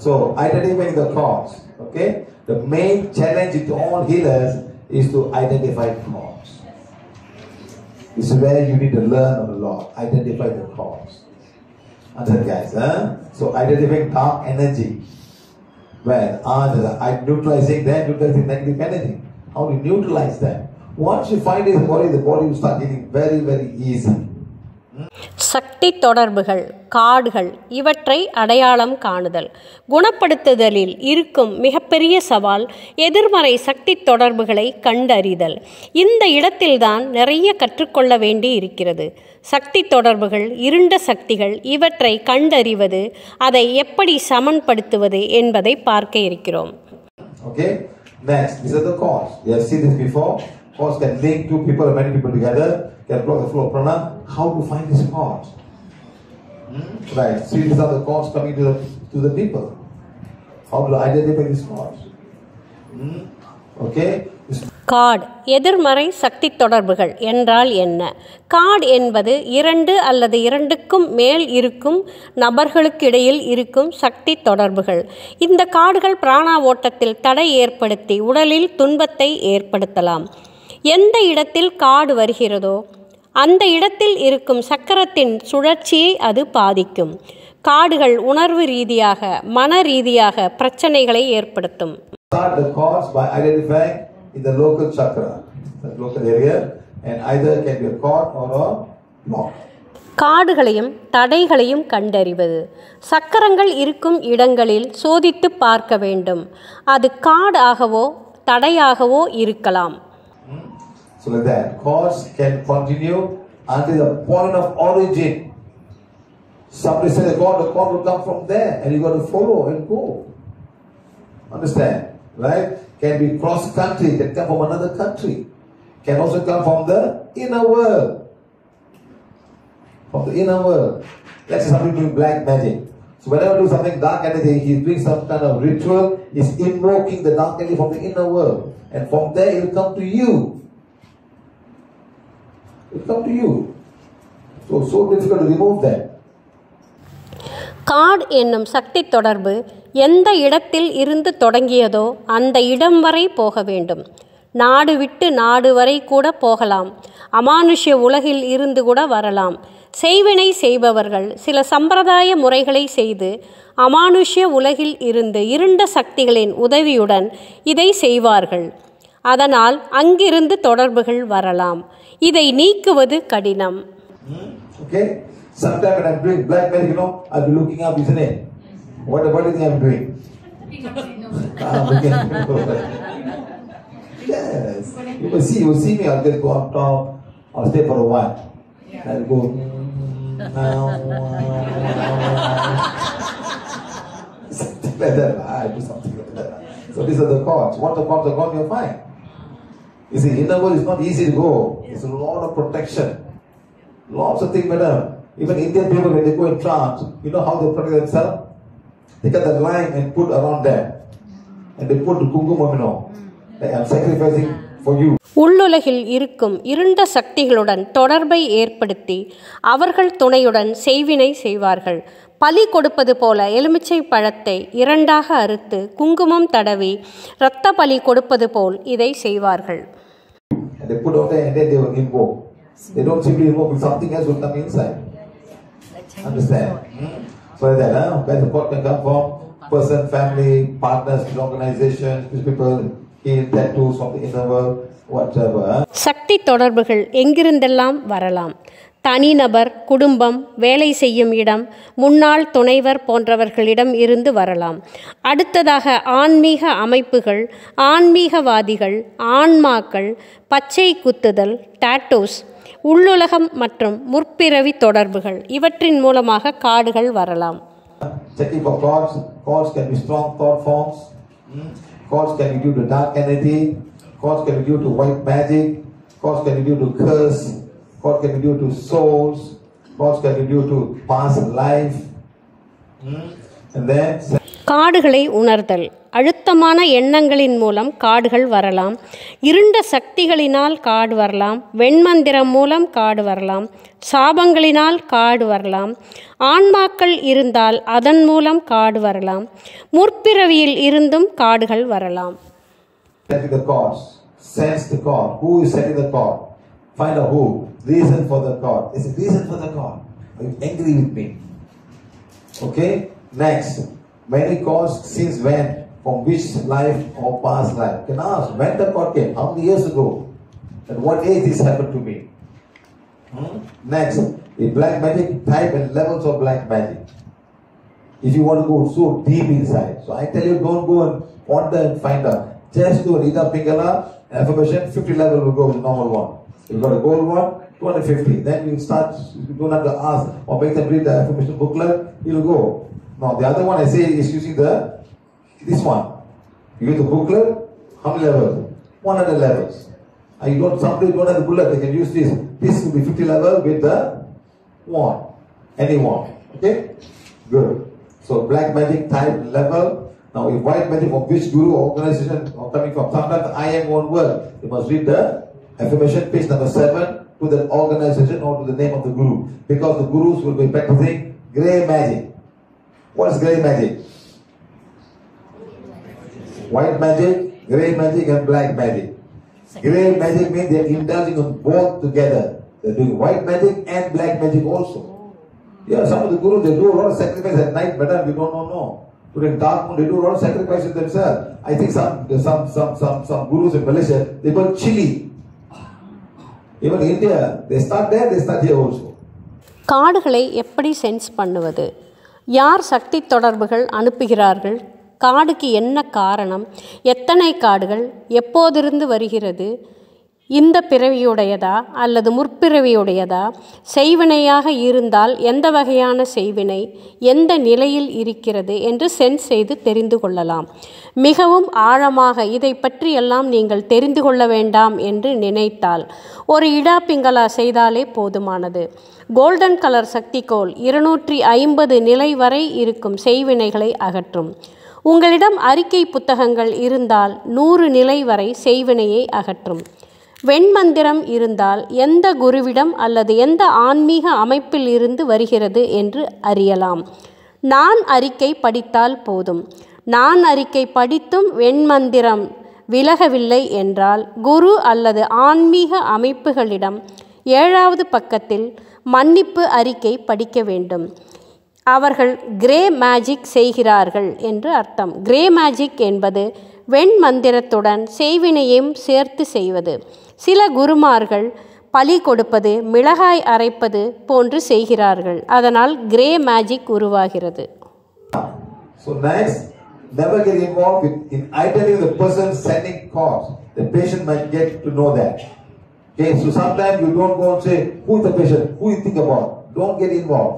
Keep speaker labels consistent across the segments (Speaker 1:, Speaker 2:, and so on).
Speaker 1: So identifying the cause. Okay. The main challenge to all healers is to identify cause. This is where you need to learn a lot. Identify the cause. Understand, guys? So identifying dark energy. Well, neutralizing that, neutralizing negative energy. How do you neutralize that? Once you find it in the body will start getting very, very easy.
Speaker 2: சக்தி தொடர்புகள், காடுகள் இவற்றை அடையாளம் காணுதல். குணப்படுத்துதலில் இருக்கும் மிகப்பெரிய சவால் எதிர்மறை சக்தி தொடர்புகளை கண்டறிதல். இந்த இடத்தில்தான் நிறைய கற்றுக்கொள்ள வேண்டி இருக்கிறது. சக்தி தொடர்புகள், இருண்ட சக்திகள் இவற்றை கண்டறிவது, அதை எப்படி சமன்படுத்துவது என்பதை பார்க்க இருக்கிறோம்.
Speaker 1: Okay, next, this is the cause. You have seen this before. Cause can link two people or many people together, can block the flow of prana. How to find this cause? Right, see, these are the cause coming to the people. How to identify this cause? Okay.
Speaker 2: God, எதிர்மறை சக்தி தொடர்புகள் என்றால் என்ன? God என்பது 2 அல்லது 2க்கும் மேல் இருக்கும் நபர்களுக்கிடையில் இருக்கும் சக்தி தொடர்புகள். இந்த காடுகள் பிராணா ஓட்டத்தில் தடை ஏற்படுத்தி உடலில் துன்பத்தை ஏற்படுத்தலாம். எந்த இடத்தில் காடு வருகிறதோ அந்த இடத்தில் இருக்கும் சக்கரத்தின் சுழற்சியை அது பாதிக்கும். காடுகள் உணர்வு ரீதியாக, மன ரீதியாக பிரச்சனைகளை ஏற்படுத்தும்.
Speaker 1: In the local chakra, the local area, and either can be a cord or a block.
Speaker 2: காடுகளையும் தடைகளையும் கண்டறிவது. சக்கரங்கள் இருக்கும் இடங்களில் சோதித்து பார்க்க வேண்டும். அது காடு ஆகவோ தடையாகவோ இருக்கலாம்.
Speaker 1: So like that, cause can continue until the point of origin. Somebody said the cord will come from there, and you got to follow and go. Understand, right? Can be cross country, can come from another country, can also come from the inner world. From the inner world. Let's say somebody doing black magic. So whenever do something dark energy, he's doing some kind of ritual, he's invoking the dark energy from the inner world. And from there it will come to you. It will come to you. So difficult to remove that.
Speaker 2: God என்னும் சக்தி தொடர்பு எந்த இடத்தில் இருந்து தொடங்கியதோ அந்த இடம் வரை போக வேண்டும். நாடு விட்டு நாடு வரை கூட போகலாம். அமானுஷ்ய உலகில் இருந்து கூட வரலாம். செய்வினை செய்பவர்கள் சில சம்பிரதாய முறைகளை செய்து அமானுஷ்ய உலகில் இருந்து இருண்ட சக்திகளின் உதவியுடன் இதை செய்வார்கள். அதனால் அங்கிருந்து தொடர்புகள் வரலாம். இதை நீக்குவது கடினம்.
Speaker 1: Okay. Sometimes when I'm doing black magic, I'll be looking up, isn't it? What do you think I'm doing? Yes. You will see me, I'll just go up top, I'll stay for a while. I'll go something like that. I'll do something like that. So these are the chords. What the chords are gone, you're fine. You see, inner world is not easy to go. It's a lot of protection. Lots of things, madam. Even Indian people, when they go in trance, you know how they protect themselves? They cut the line and put around them. And they put the kumkumam, like I'm sacrificing for you.
Speaker 2: உள்ளுலகில் இருக்கும் இருண்ட சக்திகளுடன் தொடர்பை ஏற்படுத்தி அவர்கள் துணையுடன் செய்வினை செய்வார்கள். பலி கொடுப்பது போல எலுமிச்சை பழத்தை 2ஆக அறுத்து குங்குமம் தடவி இரத்த பலி கொடுப்பது போல் இதை செய்வார்கள்.
Speaker 1: And they put out there and then they will invoke. They don't simply invoke, something else will come inside. Understand? So that, where the God can come from, person, family, partners, organizations, these people, heal tattoos from the inner world, whatever.
Speaker 2: சக்தி தொடர்புகள் எங்கிருந்தெல்லாம் வரலாம். தனிநபர், குடும்பம், வேலை செய்யும் இடம், முன்னாள் துணைவர் போன்றவர்களிடம் இருந்து வரலாம். அடுத்ததாக ஆன்மீக அமைப்புகள், ஆன்மீகவாதிகள், ஆன்மாக்கள், பச்சை குத்துதல், டாட்டூஸ், உள்ளுலகம் மற்றும் முற்பிறவி தொடர்புகள் இவற்றின் மூலமாக காடுகள் வரலாம்.
Speaker 1: Checking for chords. Chords can be strong thought forms. Chords can be due to dark energy. Chords can be due to white magic. Chords can be due to curse. Chords can be due to souls. Chords can be due to past life. And then
Speaker 2: காடுகளை உணர்தல். அழுத்தமான எண்ணங்களின் மூலம் காடுகள் வரலாம். இருண்ட சக்திகளினால் காடு வரலாம். வெண்மந்திரம் மூலம் காடு வரலாம். சாபங்களினால் காடு வரலாம். ஆன்மாக்கள் இருந்தால் அதன் மூலம் காடு வரலாம். முற்பிறவியில் இருந்தும் காடுகள் வரலாம்.
Speaker 1: Sense the God. Who is setting the God? Find out who. Reason for the God. Is a reason for the God. Are you angry with me? Okay. Next. Many gods since when? From which life or past life? You can ask. When the God came? How many years ago? At what age this happened to me? Next. In black magic, type and levels of black magic. If you want to go so deep inside. So I tell you, don't go and wander and find out. Just do an Ida Pingala affirmation, 50 level will go with the normal one. If you got a gold one, 250. Then you start, you don't have to ask or make them read the affirmation booklet, it will go. Now the other one I say is using this one. You get the booklet, how many levels? 100 levels. And you don't, somebody don't have the bullet, they can use this. This will be 50 level with the wand. Any wand. Okay? Good. So black magic type level. Now, if white magic from which guru or organization are coming from, sometimes I am one word. You must read the affirmation page number 7 to the organization or to the name of the guru. Because the gurus will be practicing grey magic. What is grey magic? White magic, grey magic and black magic. Grey magic means they are indulging on both together. They are doing white magic and black magic also. Yeah, some of the gurus, they do a lot of sacrifice at night, madam, we don't know. During dark moon, they do a lot of sacrifices themselves. I think some gurus in Malaysia, they burn chili. Even India, they start there, they start here also.
Speaker 2: காடுகளை எப்படி sense பண்ணுவது? யார் சக்தி தொடர்புகள் அனுப்புகிறார்கள்? காடுக்கு என்ன காரணம்? எத்தனை காடுகள்? எப்போதிருந்து வருகிறது? இந்த பிறவியுடையதா அல்லது முற்பிறவியுடையதா? செய்வினையாக இருந்தால் எந்த வகையான செய்வினை, எந்த நிலையில் இருக்கிறது என்று சென்ஸ் செய்து தெரிந்து கொள்ளலாம். மிகவும் ஆழமாக இதை பற்றியெல்லாம் நீங்கள் தெரிந்து கொள்ள வேண்டாம் என்று நினைத்தால் ஒரு இடா பிங்களா செய்தாலே போதுமானது. கோல்டன் கலர் சக்திகோல் 250 நிலை வரை இருக்கும் செய்வினைகளை அகற்றும். உங்களிடம் அறிக்கை புத்தகங்கள் இருந்தால் 100 நிலை வரை செய்வினையை அகற்றும். வெண்மந்திரம் இருந்தால் எந்த குருவிடம் அல்லது எந்த ஆன்மீக அமைப்பில் இருந்து வருகிறது என்று அறியலாம். நான் அறிக்கை படித்தால் போதும். நான் அறிக்கை படித்தும் வெண்மந்திரம் விலகவில்லை என்றால் குரு அல்லது ஆன்மீக அமைப்புகளிடம் 7வது பக்கத்தில் மன்னிப்பு அறிக்கை படிக்க வேண்டும். அவர்கள் கிரே மேஜிக் செய்கிறார்கள் என்று அர்த்தம். கிரே மேஜிக் என்பது வெண்மந்திரத்துடன் செய்வினையும் சேர்த்து செய்வது. சில குருமார்கள் பலி கொடுப்பது, மிளகாய் அரைப்பது போன்று செய்கிறார்கள். அதனால் கிரே மேஜிக் உருவாகிறது.
Speaker 1: So next, never get involved in identifying the person sending calls. The patient might get to know that. Okay, so sometimes you don't go and say, who is the patient? Who you think about? Don't get involved.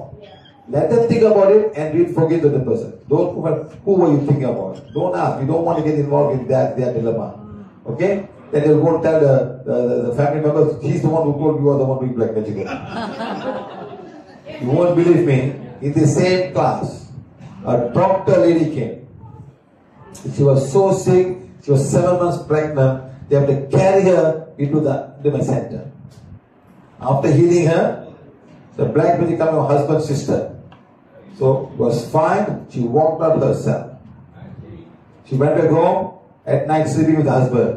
Speaker 1: Let them think about it and you forget the person. Don't who were you thinking about? Don't ask. You don't want to get involved in their dilemma. Okay? Then they'll go and tell the family members, he's the one who told you are the one doing black magic. You won't believe me. In the same class, a doctor lady came. She was so sick. She was 7 months pregnant. They have to carry her into the center. After healing her, the black magic came her husband's sister. So was fine. She walked out herself. She went back home at night sleeping with the husband.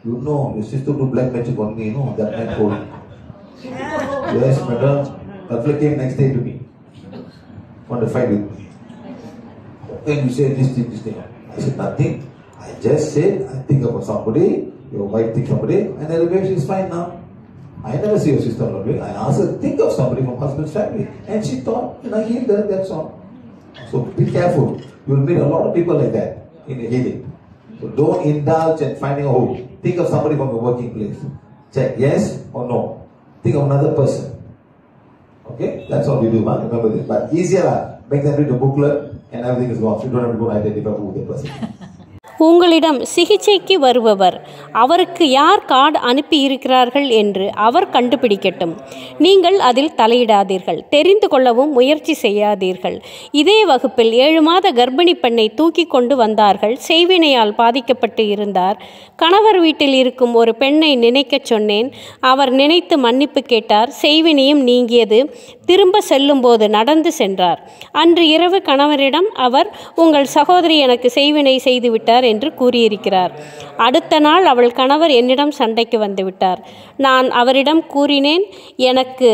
Speaker 1: You know, your sister do black magic on me, you know, that night told me. Yes, madam. That came next day to me. Want to fight with me. Then you say this thing. I said nothing. I just said, I think about somebody, your wife thinks somebody, and then she's fine now. I never see your sister alone. I asked her, think of somebody from husband's family. And she thought, and I healed her, that's all. So be careful. You will meet a lot of people like that in the healing. So don't indulge in finding a hope. Think of somebody from your working place. Check yes or no. Think of another person. Okay? That's all we do, man. Remember this. But easier, make them read the booklet and everything is gone. So you don't have to go and identify who the person is.
Speaker 2: உங்களிடம் சிகிச்சைக்கு வருபவர் அவருக்கு யார் card அனுப்பியிருக்கிறார்கள் என்று அவர் கண்டுபிடிக்கட்டும். நீங்கள் அதில் தலையிடாதீர்கள். தெரிந்து கொள்ளவும் முயற்சி செய்யாதீர்கள். இதே வகுப்பில் 7 மாத கர்ப்பிணி பெண்ணை தூக்கி கொண்டு வந்தார்கள். செய்வினையால் பாதிக்கப்பட்டு இருந்தார். கணவர் வீட்டில் இருக்கும் ஒரு பெண்ணை நினைக்கச் சொன்னேன். அவர் நினைத்து மன்னிப்பு கேட்டார். செய்வினையும் நீங்கியது. திரும்ப செல்லும்போது நடந்து சென்றார். அன்று இரவு கணவரிடம் அவர், உங்கள் சகோதரி எனக்கு செய்வினை செய்துவிட்டார் என்று கூறியிருக்கிறார். அடுத்த நாள் அவள் கணவர் என்னிடம் சண்டைக்கு வந்துவிட்டார். நான் அவரிடம் கூறினேன், எனக்கு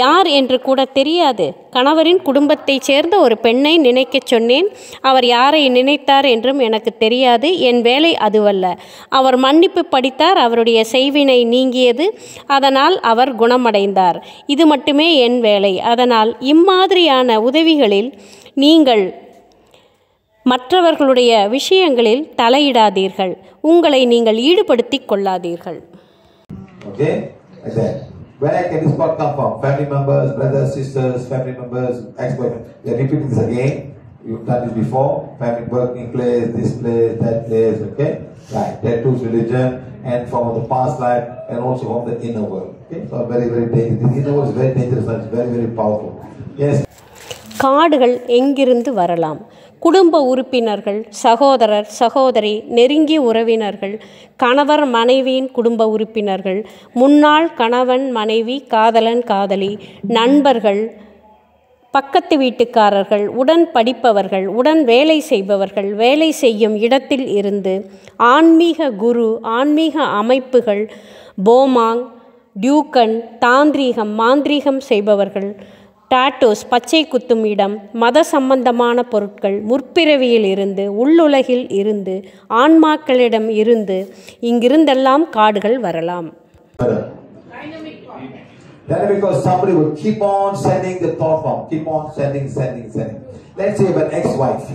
Speaker 2: யார் என்று கூட தெரியாது. கணவரின் குடும்பத்தைச் சேர்ந்த ஒரு பெண்ணை நினைக்கச் சொன்னேன். அவர் யாரை நினைத்தார் என்றும் எனக்கு தெரியாது. என் வேலை அதுவல்ல. அவர் மன்னிப்பு படித்தார். அவருடைய செய்வினை நீங்கியது. அதனால் அவர் குணமடைந்தார். இது மட்டுமே என் வேலை. அதனால் இம்மாதிரியான உதவிகளில் நீங்கள் மற்றவர்களுடைய விஷயங்களில் தலையிடாதீர்கள். உங்களை நீங்கள் ஈடுபடுத்திக் கொள்ளாதீர்கள்.
Speaker 1: Where can this part come from? Family members, brothers, sisters, family members, ex-boyfriend. We are repeating this again. You've done this before. Family, working place, this place, that place. Okay, right. Tattoos, religion, and from the past life, and also from the inner world. Okay, so very, very dangerous. This inner world is very dangerous. It's very, very powerful. Yes.
Speaker 2: கார்டுகள் எங்கிருந்து வரலாம்? குடும்ப உறுப்பினர்கள், சகோதரர், சகோதரி, நெருங்கிய உறவினர்கள், கணவர் மனைவியின் குடும்ப உறுப்பினர்கள், முன்னாள் கணவன் மனைவி, காதலன் காதலி, நண்பர்கள், பக்கத்து வீட்டுக்காரர்கள், உடன் படிப்பவர்கள், உடன் வேலை செய்பவர்கள், வேலை செய்யும் இடத்தில் இருந்து, ஆன்மீக குரு, ஆன்மீக அமைப்புகள், போமாங், டியூக்கன், தாந்திரீகம், மாந்திரீகம் செய்பவர்கள், டாட்டோஸ், பச்சை குத்தும் இடம், மத சம்பந்தமான பொருட்கள், முற்பிறவியில் இருந்து, உள்ளுலகில் இருந்து, ஆன்மாக்களிடம் இருந்து, இங்கிருந்தெல்லாம் கார்டுகள் வரலாம்.
Speaker 1: Because somebody will keep on sending the thought form, keep on sending. Let's say an ex-wife,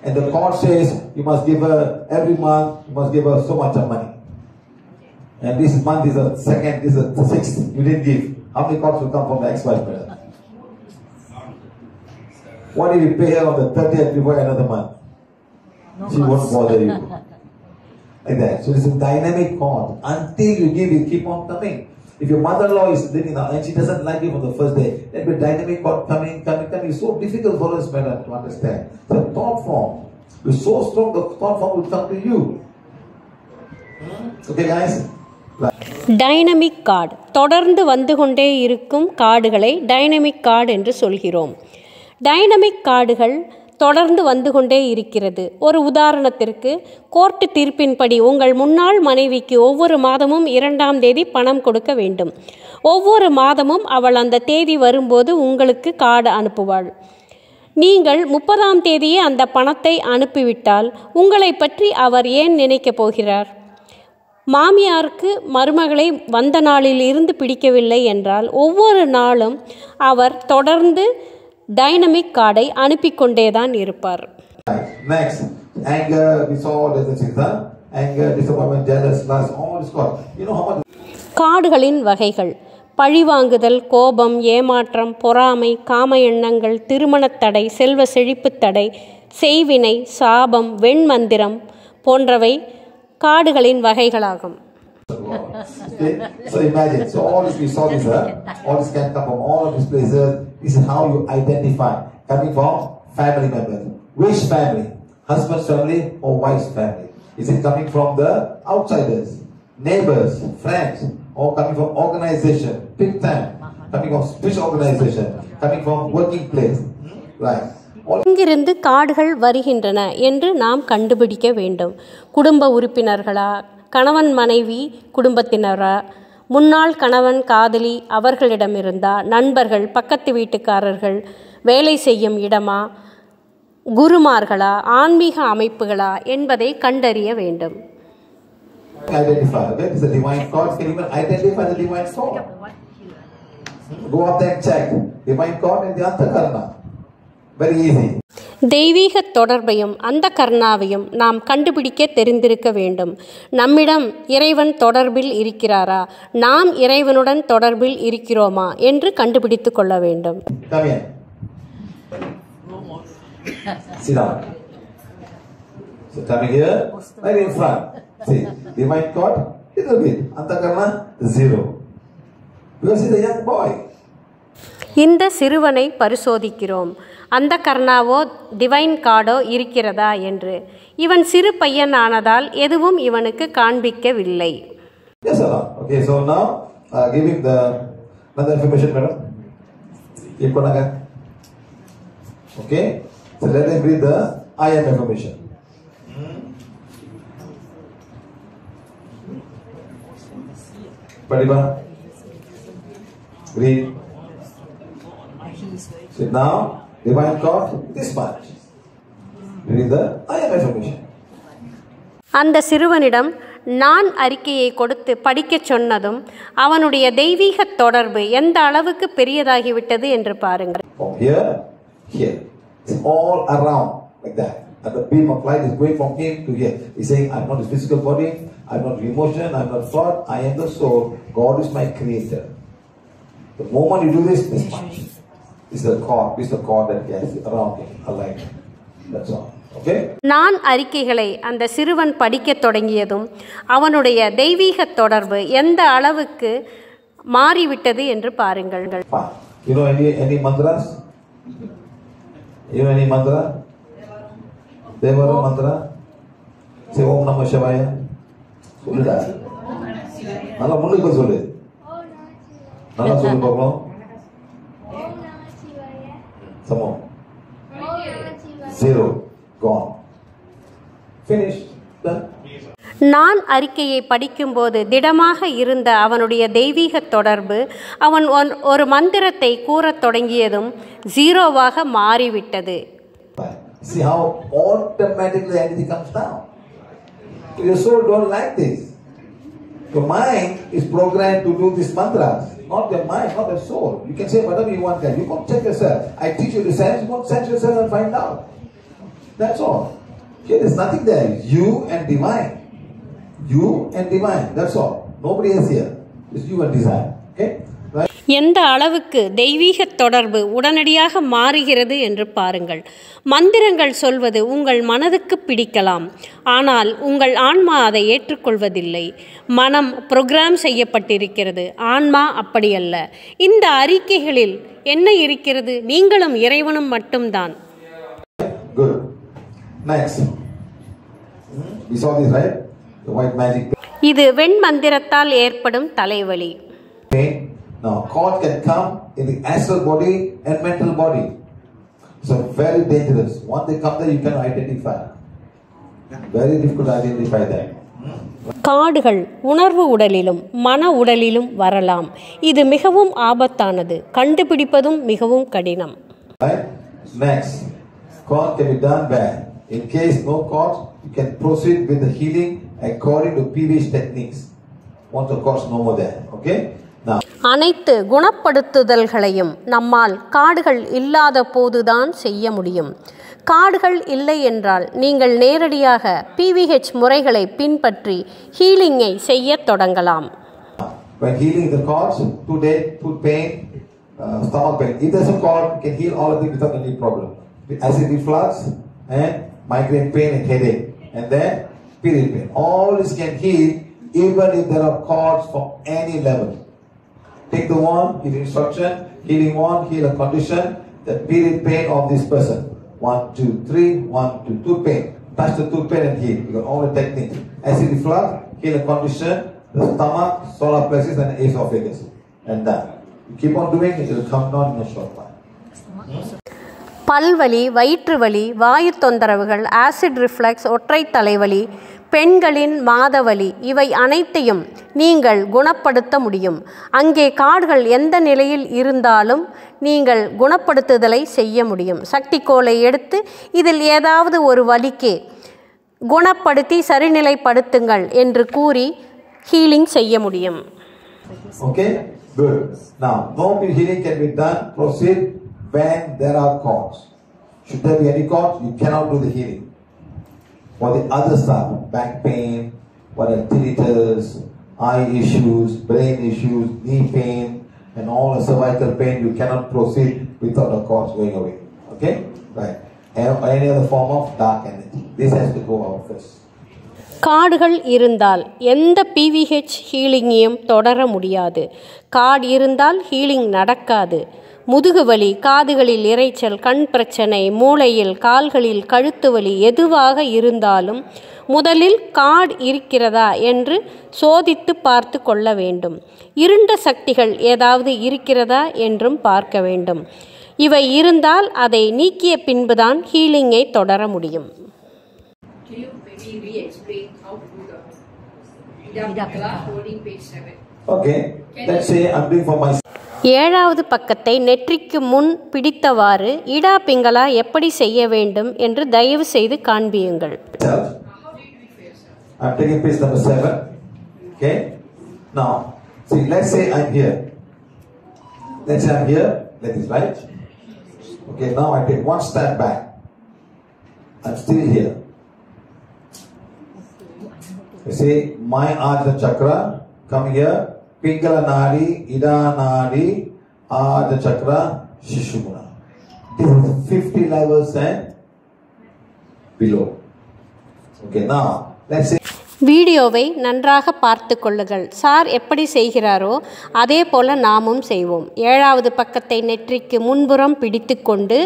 Speaker 1: and the court says you must give her every month, you must give her so much of money. And this month is the second, this is the 6th. You didn't give. How many cards will come from the ex-wife? What if you pay her on the 30th before another month? She won't bother you. Like that. So it's a dynamic card. Until you give, it keep on coming. If your mother-in-law is living now and she doesn't like you from the first day, then the dynamic card coming. It's so difficult for us, madam, to understand. The thought form is so strong, the thought form will come to you. Okay, guys?
Speaker 2: Dynamic card, தொடர்ந்து வந்து கொண்டே இருக்கும் கார்டுகளை dynamic card என்று சொல்கிறோம். Dynamic கார்டுகள் தொடர்ந்து வந்து கொண்டே இருக்கிறது. ஒரு உதாரணத்திற்கு, கோர்ட்டு தீர்ப்பின்படி உங்கள் முன்னாள் மனைவிக்கு ஒவ்வொரு மாதமும் 2ஆம் தேதி பணம் கொடுக்க வேண்டும். ஒவ்வொரு மாதமும் அவள் அந்த தேதி வரும்போது உங்களுக்கு கார்டு அனுப்புவாள். நீங்கள் 30ஆம் தேதியே அந்த பணத்தை அனுப்பிவிட்டால் உங்களை பற்றி அவர் ஏன் நினைக்கப் போகிறார்? மாமியாருக்கு மருமகளை வந்த நாளில் இருந்து பிடிக்கவில்லை என்றால் ஒவ்வொரு நாளும் அவர் தொடர்ந்து டைனமிக் கார்டை அனுப்பிக்கொண்டேதான் இருப்பார்.
Speaker 1: Next, anger, we saw this is anger, disappointment, jealous, lust, all is called. You know how much.
Speaker 2: கார்டுகளின் வகைகள்: பழிவாங்குதல், கோபம், ஏமாற்றம், பொறாமை, காம எண்ணங்கள், திருமணத் தடை, செல்வ செழிப்பு தடை, செய்வினை, சாபம், வெண்மந்திரம் போன்றவை கார்டுகளின் வகைகளாகும்.
Speaker 1: So imagine, so all this we saw this, all this can come from all of these places. This is how you identify. Coming from family members. Which family? Husband's family or wife's family? Is it coming from the outsiders, neighbors, friends, or coming from organization, big time? Coming from spiritual organization, coming from working place, right?
Speaker 2: இங்கிருந்து கார்டுகள் வருகின்றன என்று நாம் கண்டுபிடிக்க வேண்டும். குடும்ப உறுப்பினர்களா, கணவன் மனைவி குடும்பத்தினரா, முன்னாள் கணவன் காதலி அவர்களிடமிருந்தா, நண்பர்கள், பக்கத்து வீட்டுக்காரர்கள், வேலை செய்யும் இடமா, குருமார்களா, ஆன்மீக அமைப்புகளா என்பதை கண்டறிய வேண்டும்.
Speaker 1: Identify. That is the divine cause. Can even identify the divine cause. Go up there and check divine cause and the antakarna. Very easy.
Speaker 2: தெய்வீக தொடர்பையும் அந்த கர்ணாவையும் நாம் கண்டுபிடிக்க தெரிந்திருக்க வேண்டும். நம்மிடம் இறைவன் தொடர்பில் இருக்கிறாரா, நாம் இறைவனுடன் தொடர்பில் இருக்கிறோமா என்று கண்டுபிடித்துக் கொள்ள வேண்டும்.
Speaker 1: So coming here, right in front. See, divine cord, little bit. Antakarna, 0. Because he's a young boy.
Speaker 2: இந்த சிறுவனை பரிசோதிக்கிறோம். அந்த கர்ணாவோ டிவைன் கார்டோ இருக்கிறதா என்று. இவன் சிறு பையன் ஆனதால் எதுவும் இவனுக்கு காண்பிக்கவில்லை.
Speaker 1: Yes, sir. Okay, so now give him the another information, madam. Okay, so let him read the I am information. Padiba, read. So now, divine cord, this much. Read the I am information.
Speaker 2: அந்த சிறுவனிடம் நான் அறிக்கையை கொடுத்து படிக்கச் சொன்னதும் அவனுடைய தெய்வீக தொடர்பு எந்த அளவுக்கு பெரியதாகிவிட்டது என்று பாருங்கள்.
Speaker 1: From here, here. It's all around like that. And the beam of light is going from him to here. He's saying, I'm not a physical body, I'm not emotion, I'm not thought, I am the soul. God is my creator. The moment you do this much. This is the cord that gets around him, alive. That's all. Okay?
Speaker 2: நான் அறிக்கைகளை அந்த சிறுவன் படிக்கத் தொடங்கியதும் அவனுடைய தெய்வீக தொடர்பு எந்த அளவுக்கு மாறிவிட்டது என்று பாருங்கள்.
Speaker 1: You know any mantras? You know any mantra? Devara mantra? Say Om Namah Shivaya. சொல்லுடா. நல்லா முன்னுக்கு சொல்லு. நல்லா சொல்லு பாப்போம். Om Namah Shivaya. Come on. Om Namah Shivaya. 0. Gone. Finished. Done.
Speaker 2: நான் அறிக்கையை படிக்கும்போது திடமாக இருந்த அவனுடைய தெய்வீக தொடர்பு அவன் ஒரு மந்திரத்தை கூறத் தொடங்கியதும் 0வாக மாறிவிட்டது.
Speaker 1: See how automatically anything comes down. Your soul don't like this. Your mind is programmed to do these mantras. Not your mind, not your soul. You can say whatever you want. You go check yourself. I teach you the sense. You go sense yourself and find out. That's all. Here is nothing there. You and divine. You and divine. That's all. Nobody else here. It's you and divine. Okay? Right?
Speaker 2: எந்த அளவுக்கு தெய்வீக தொடர்பு உடனடியாக மாறுகிறது என்று பாருங்கள். மந்திரங்கள் சொல்வது உங்கள் மனதுக்கு பிடிக்கலாம், ஆனால் உங்கள் ஆன்மா அதை ஏற்றுக்கொள்வதில்லை. மனம் புரோகிராம் செய்யப்பட்டிருக்கிறது, ஆன்மா அப்படியல்ல. இந்த அறிக்கைகளில் என்ன இருக்கிறது? நீங்களும் இறைவனும் மட்டும்தான்.
Speaker 1: Good. Next. We saw this, right? The white magic.
Speaker 2: இது வெண் மந்திரத்தால் ஏற்படும் தலைவலி.
Speaker 1: Pain. Now, cord can come in the astral body and mental body. So very dangerous. Once they come there, you can identify. Very difficult to identify that.
Speaker 2: காடுகள் உணர்வு உடலிலும் மன உடலிலும் வரலாம். இது மிகவும் ஆபத்தானது. கண்டுபிடிப்பதும் மிகவும் கடினம்.
Speaker 1: Right? Next. Cord can be done bad. In case no cord, you can proceed with the healing according to PVH techniques. Once the cord's no more there. Okay? Now.
Speaker 2: அனைத்து குணப்படுத்துதல்களையும் நம்மால் காடுகள் இல்லாத போதுதான் செய்ய முடியும். காடுகள் இல்லை என்றால் நீங்கள் நேரடியாக PVH முறைகளை பின்பற்றி ஹீலிங்கை செய்ய தொடங்கலாம்.
Speaker 1: When healing the cords, tooth pain, stomach pain, if there's a cord, you can heal all of it without any problem. With acid reflux and migraine pain and headache, and then period pain. All this can heal even if there are cords from any level. Take the wand, give instruction, healing wand, heal a condition, the period pain of this person. 1, 2, 3, 1, 2, tooth pain. Touch the tooth pain and heal. You got all the techniques. Acid reflux, heal a condition, the stomach, solar plexus and esophagus. And that. You keep on doing it, it will come down in a short time.
Speaker 2: பல்வலி, வயிற்று வலி, வாயு தொந்தரவுகள், acid reflux, ஒற்றை தலைவலி, பெண்களின் மாதவலி இவை அனைத்தையும் நீங்கள் குணப்படுத்த முடியும். அங்கே காடுகள் எந்த நிலையில் இருந்தாலும் நீங்கள் குணப்படுத்துதலை செய்ய முடியும். சக்தி கோலை எடுத்து இதில் ஏதாவது ஒரு வலிக்கு குணப்படுத்தி சரிநிலைப்படுத்துங்கள் என்று கூறி ஹீலிங் செய்ய முடியும்.
Speaker 1: Okay, good. Now, no healing can be done. Proceed when there are cords. Should there be any cords, you cannot do the healing. For the other stuff, back pain, tinnitus, eye issues, brain issues, knee pain, and all the cervical pain, you cannot proceed without the cords going away. Okay? Right. Any other form of dark energy. This has to go out first.
Speaker 2: கார்டுகள் இருந்தால் எந்த PVH ஹீலிங்கையும் தொடர முடியாது. Card இருந்தால் healing நடக்காது. முதுகுவலி, காதுகளில் இரைச்சல், கண் பிரச்சனை, மூளையில், கால்களில் கழுத்து வலி எதுவாக இருந்தாலும் முதலில் கார்டு இருக்கிறதா என்று சோதித்து பார்த்து கொள்ள வேண்டும். இருண்ட சக்திகள் ஏதாவது இருக்கிறதா என்றும் பார்க்க வேண்டும். இவை இருந்தால் அதை நீக்கிய பின்புதான் ஹீலிங்கை தொடர முடியும்.
Speaker 1: Okay, let's say I'm doing for myself.
Speaker 2: 7வது பக்கத்தை நெற்றிக்கு முன் பிடித்தவாறு இடா பிங்களா எப்படி செய்ய வேண்டும் என்று தயவு செய்து காண்பியுங்கள்.
Speaker 1: I'm taking page number 7. Okay, now see, let's say I'm here. Let's say I'm here, that is right. Okay, now I take one step back. I'm still here. You see, my Ajna Chakra, come here, Pingala Nadi, Ida Nadi, Ajna Chakra, Shishumuna. This is 50 levels and below. Okay, now, let's say.
Speaker 2: வீடியோவை நன்றாக பார்த்து கொள்ளுங்கள். Sir எப்படி செய்கிறாரோ அதே போல நாமும் செய்வோம். 7வது பக்கத்தை நெற்றிக்கு முன்புறம் பிடித்து கொண்டு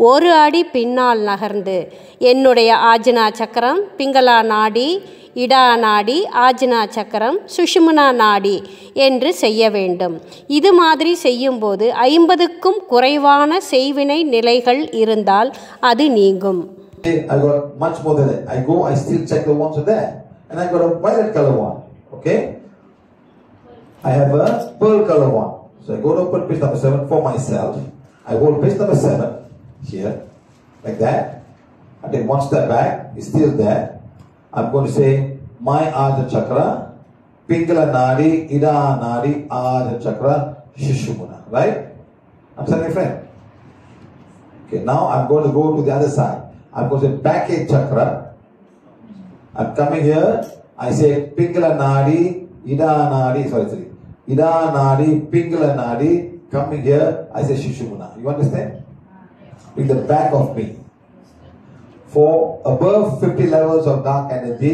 Speaker 2: ஒரு அடி பின்னால் நகர்ந்து என்னுடைய ஆஜ்னா சக்கரம், பிங்களா நாடி, இடா நாடி, ஆஜ்னா சக்கரம், சுஷுமனா நாடி என்று செய்ய வேண்டும். இது மாதிரி செய்யும்போது 50க்கும் குறைவான செய்வினை நிலைகள் இருந்தால் அது நீங்கும்.
Speaker 1: I got much more than that. I go, I still check the ones there. And I got a violet color one. Okay? I have a pearl color one. So I go to open page number 7 for myself. I hold page number 7 here, like that. I take one step back, it's still there. I'm going to say, my Ajna Chakra, Pingala Nadi, Ida Nadi, Ajna Chakra, Shishumuna. Right? I'm saying, my friend. Okay, now I'm going to go to the other side. I'm going to say, Back-Edge Chakra. I'm coming here, I say Pingala Nadi, Ida Nadi, sorry, Ida Nadi, Pingala Nadi, coming here, I say Shishumuna. You understand? In the back of me. For above 50 levels of dark energy,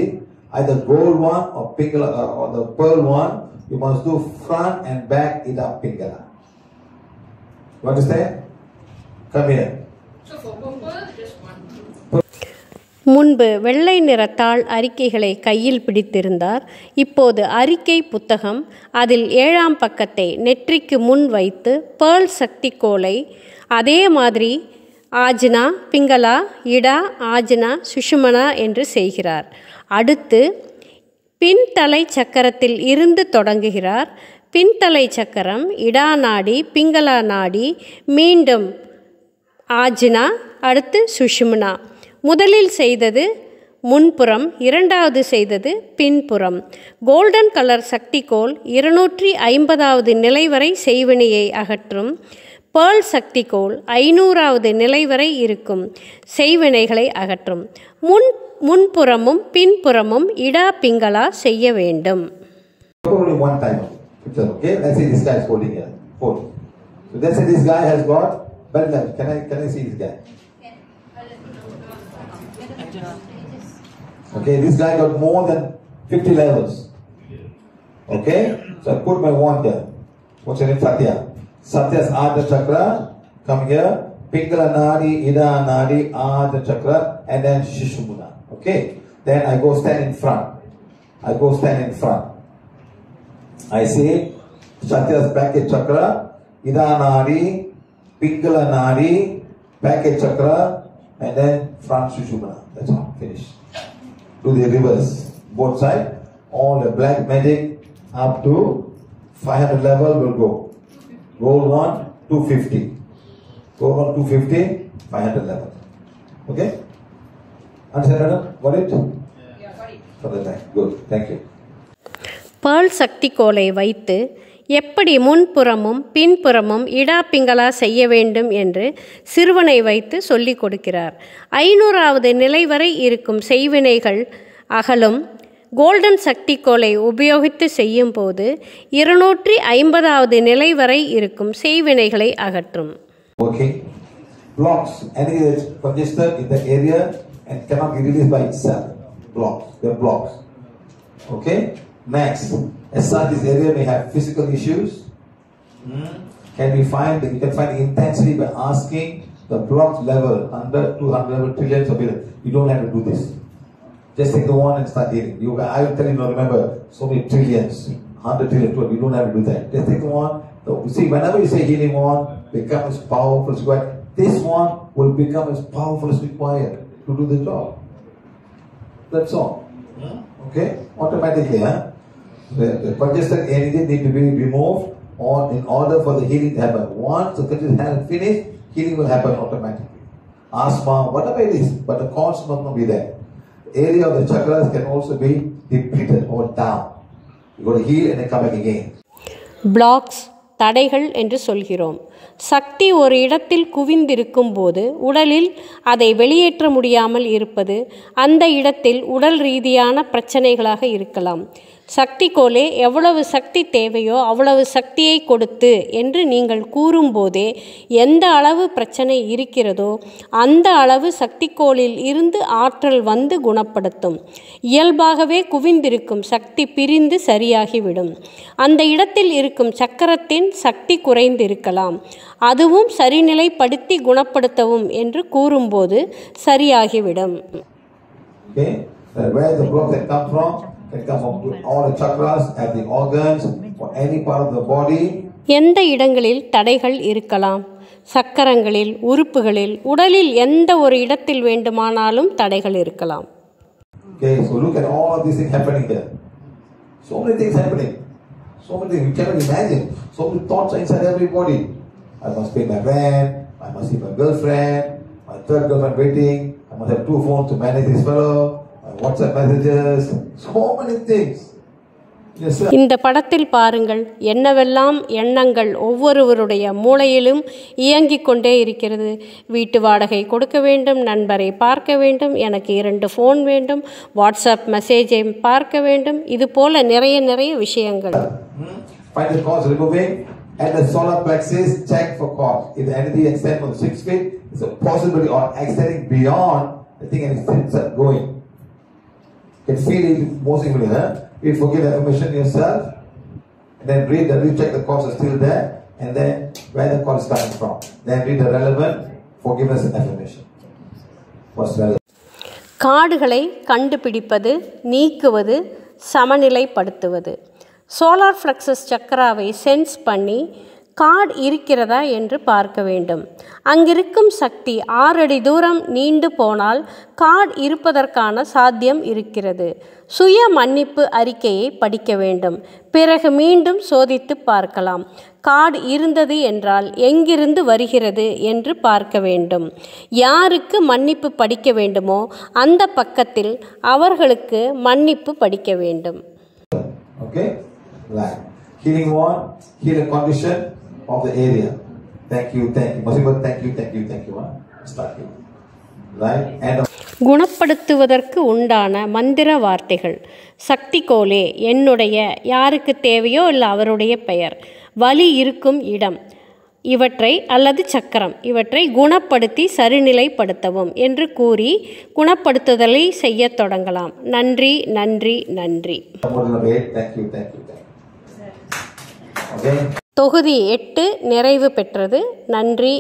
Speaker 1: either gold one or Pingala or the pearl one, you must do front and back Ida Pingala. You understand? Come here.
Speaker 3: So for purple, just one.
Speaker 2: முன்பு வெள்ளை நிறத்தாள் அறிக்கைகளை கையில் பிடித்திருந்தார். இப்போது அறிக்கை புத்தகம், அதில் 7ஆம் பக்கத்தை நெற்றிக்கு முன் வைத்து பேர்ல் சக்தி கோலை அதே மாதிரி ஆஜ்னா, பிங்களா, இடா, ஆஜ்னா, சுஷுமனா என்று செய்கிறார். அடுத்து பின்தலை சக்கரத்தில் இருந்து தொடங்குகிறார். பின்தலை சக்கரம், இடா நாடி, பிங்களா நாடி, மீண்டும் ஆஜ்னா, அடுத்து சுஷுமனா. முதலில் செய்தது முன்புறம், 2வது செய்தது பின்புறம். கோல்டன் கலர் சக்திகோல் 250வது நிலை வரை செய்வினையை அகற்றும். பேர்ல் சக்திகோல் 500வது நிலை வரை இருக்கும் செய்வினைகளை அகற்றும். முன்புறமும் பின்புறமும் இடா பிங்களா செய்ய வேண்டும்.
Speaker 1: Only one time. Okay, let's say this guy is holding here. Hold. So let's say this guy has got bad level. Can I see this guy? Okay, this guy got more than 50 levels. Okay, so I put my wand there. What's your name? Satya. Satya's Ajna Chakra. Come here. Pingala Nadi, Ida Nadi, Ajna Chakra, and then Shishumuna. Okay, then I go stand in front. I say Satya's Back-Edge Chakra, Ida Nadi, Pingala Nadi, Back-Edge Chakra, and then front Shishumana. That's all. Finish. Do the reverse. Both sides. All the black magic up to 500 level will go. Roll 1, 250. Roll 1, 250, 500 level. Okay? Understand, madam? Got it?
Speaker 3: Yeah, got it.
Speaker 1: For the time. Good. Thank you.
Speaker 2: Pearl Sakthi கோலை வைத்து எப்படி முன்புறமும் பின்புறமும் இடா பிங்களா செய்ய வேண்டும் என்று சிறுவனை வைத்து சொல்லிக் கொடுக்கிறார். 500வது நிலை வரை இருக்கும் செய்வினைகள் அகலும். கோல்டன் சக்தி கோலை உபயோகித்து செய்யும் போது 250வது நிலை வரை இருக்கும் செய்வினைகளை அகற்றும்.
Speaker 1: Okay. Blocks. Anything that's congested in the area and cannot be released by itself. Blocks. They are blocks. Okay? Next, as such, this area may have physical issues. Can we find? You can find intensity by asking the block level, 100, 200 level, trillions of billions. You don't have to do this. Just take the one and start healing. I will tell you, remember, so many trillions, 100 trillion, 200. You don't have to do that. Just take the one. So, see, whenever you say healing one, become as powerful as required. This one will become as powerful as required to do the job. That's all. Okay? Automatically, the congested energy need to be removed in order for the healing to happen. Once the congestion has finished, healing will happen automatically. Asthma, whatever it is, but the cause must not be there. The area of the chakras can also be depleted or down. You got to heal and then come back again.
Speaker 2: Blocks, தடைகள் என்று சொல்கிறோம். சக்தி ஒரு இடத்தில் குவிந்திருக்கும் போது உடலில் அதை வெளியேற்ற முடியாமல் இருப்பது அந்த இடத்தில் உடல் ரீதியான பிரச்சனைகளாக இருக்கலாம். சக்தி கோலே எவ்வளவு சக்தி தேவையோ அவ்வளவு சக்தியை கொடுத்து என்று நீங்கள் கூறும்போதே எந்த அளவு பிரச்சனை இருக்கிறதோ அந்த அளவு சக்தி கோலில் இருந்து ஆற்றல் வந்து குணப்படுத்தும். இயல்பாகவே குவிந்திருக்கும் சக்தி பிரிந்து சரியாகிவிடும். அந்த இடத்தில் இருக்கும் சக்கரத்தின் சக்தி குறைந்து இருக்கலாம். அதுவும் சரிநிலைப்படுத்தி குணப்படுத்தவும் என்று கூறும்போது சரியாகிவிடும்.
Speaker 1: Can come from all the chakras at the organs or any part of the body.
Speaker 2: எந்த இடங்களில் தடைகள் இருக்கலாம்? சக்கரங்களில், உறுப்புகளில், உடலில் எந்த ஒரு இடத்தில் வேண்டுமானாலும் தடைகள் இருக்கலாம்.
Speaker 1: Okay, so look at all of these things happening there. So many things happening. So many things you cannot imagine. So many thoughts are inside everybody. I must pay my rent. I must see my girlfriend. My third girlfriend waiting. I must have 2 phones to manage this fellow. WhatsApp messages, so many things. Yes, sir.
Speaker 2: இந்த படத்தில் பாருங்கள், என்னவெல்லாம் எண்ணங்கள் ஒவ்வொருவருடைய மூளையிலும் இயங்கிக் கொண்டே இருக்கிறது. வீட்டு வாடகை கொடுக்க வேண்டும், நண்பரை பார்க்க வேண்டும், எனக்கு 2 ஃபோன் வேண்டும், வாட்ஸ்அப் மெசேஜை பார்க்க வேண்டும், இது போல நிறைய விஷயங்கள்.
Speaker 1: Find the cause removing and the solar plexus, check for cause. If the energy extends from 6 feet, it's a possibility of extending beyond the thing and it's going. You can feel it most easily. You forgive the affirmation yourself, and then recheck the cause is still there, and then where the cause is coming from. Then read the relevant forgiveness affirmation. What's relevant?
Speaker 2: காடுகளை கண்டுபிடிப்பது, நீக்குவது, சமநிலைப்படுத்துவது. Solar plexus சக்கராவை sense பண்ணி card இருக்கிறதா என்று பார்க்க வேண்டும். அங்கிருக்கும் சக்தி 6 அடி தூரம் நீண்டு போனால் கார்டு இருப்பதற்கான சாத்தியம் இருக்கிறது. சுய மன்னிப்பு அறிக்கையை படிக்க வேண்டும். பிறகு மீண்டும் சோதித்து பார்க்கலாம். கார்டு இருந்தது என்றால் எங்கிருந்து வருகிறது என்று பார்க்க வேண்டும். யாருக்கு மன்னிப்பு படிக்க வேண்டுமோ அந்த பக்கத்தில் அவர்களுக்கு மன்னிப்பு படிக்க வேண்டும்.
Speaker 1: Okay? Right. Healing one, heal a condition of the area. Thank you. Masibat, thank you. Start here. Right? And
Speaker 2: குணப்படுத்துவதற்கு உண்டான மந்திர வார்த்தைகள். சக்தி கோலே, என்னுடைய, யாருக்கு தேவையோ இல்லை அவருடைய பெயர், வலி இருக்கும் இடம் இவற்றை அல்லது சக்கரம் இவற்றை குணப்படுத்தி சரிநிலைப்படுத்தவும் என்று கூறி குணப்படுத்துதலை செய்ய தொடங்கலாம். நன்றி. தொகுதி 8 நிறைவு பெற்றது. நன்றி.